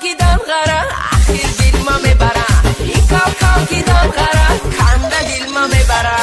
کی دم غره اخیر دل ما میبره ای کاو کی دم غره کنده دل ما میبره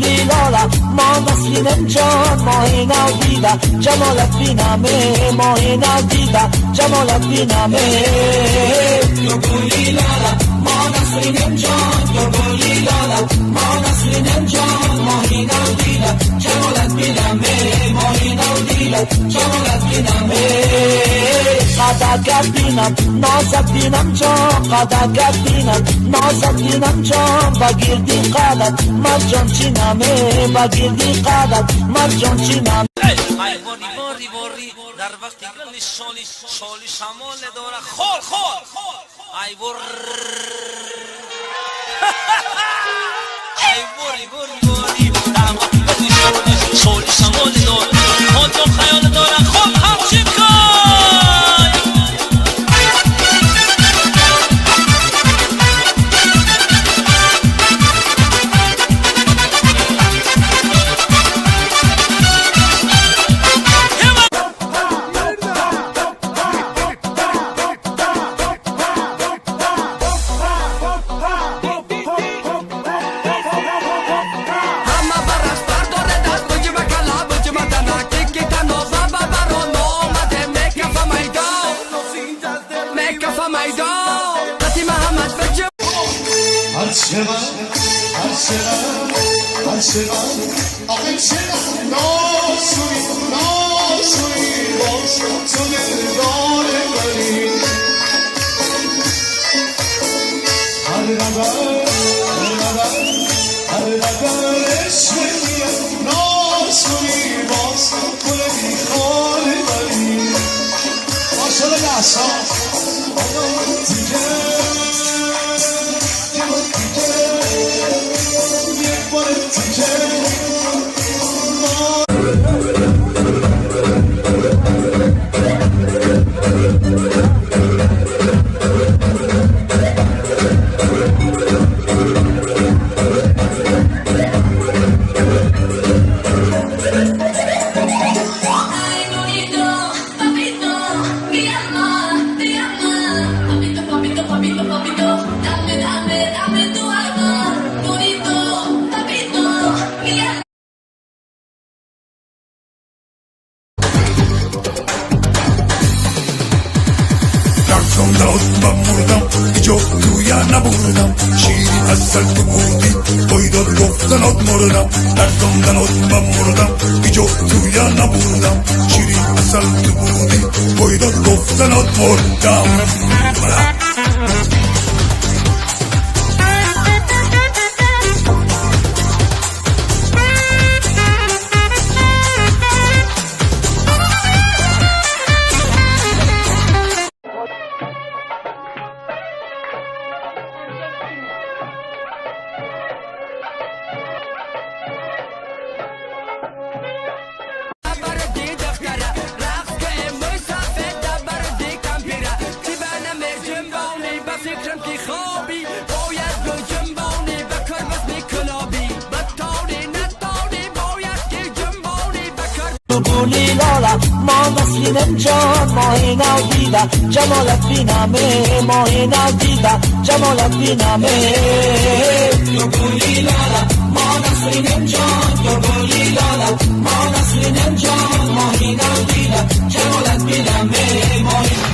Lila ما نسلیم جان ماه نو دیده جمالت بینمه ماه نو دیده جمالت بینمه تو گلی لالا ما نسلیم جان تو گلی لالا ما نسلیم جان ماه نو دیده جمالت بینمه ماه نو دیده جمالت بینمه قدقت بینم نازت بینم جان قدقت بینم نازت بینم جان بگیردی قدت مرجان چینمه بگیردی قدت مرجان چینمه ای واری واری در وقتی گلی شالی شمال داره خول ای واری در وقتی گلی شالی شمال داره خود تو خیال داره خود همچین کن آخه چقدر ناسوی باز تو دلدار منی هر نظر عشق میاد ناسوی باز گل بیخار منی ماشاءالله لحظا نبودم شیری اصل تو بودی بایداد گفتنات مردم در زندانات من مردم بیجا توی نبودم شیری اصل تو بودی بایداد گفتنات مردم گلی لالا ما نسلیم جان ماه نو دیده جمالت بینمه ماه نو دیده جمالت بینمه تو گلی لالا ما نسلیم جان تو گلی لالا ما نسلیم جان ماه نو دیده جمالت بینمه ماه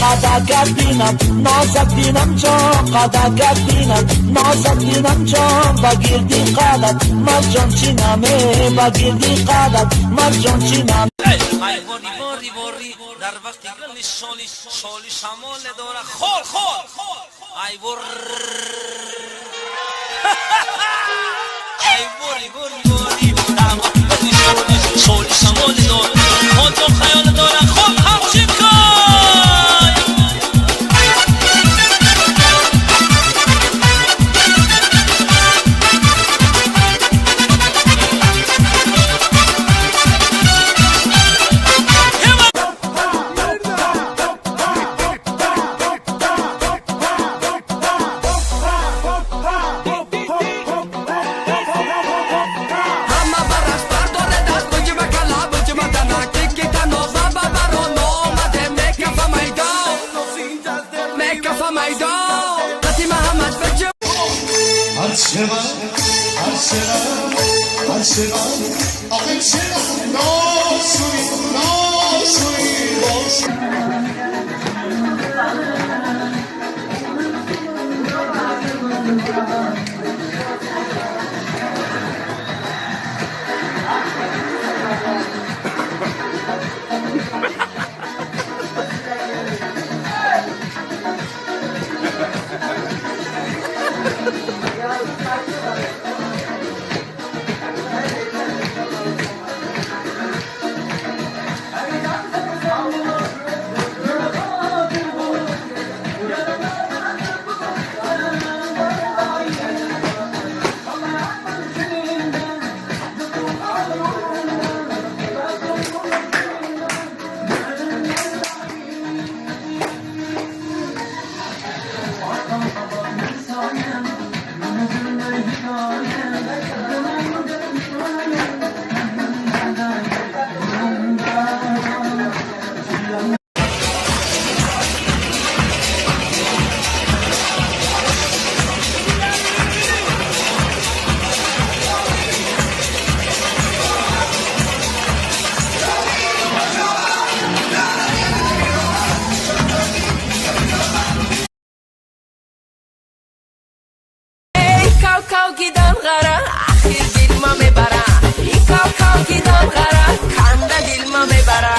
قدقت بینم نازت بینم جان قدقت بینم نازت بینم جان بگیردی قدت مرجان چینمه بگیردی قدت مرجان چینمه ای واری واری واری در وقتی گلی شالی شالی شمال داره خور خور ای ور ای واری واری واری در وقتی گلی شالی شمال داره خودم خیال داره خود همچین کن کاو گیدم غره اخیر دل ما میبره ای کاو گیدم غره کنده دل ما میبره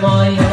Why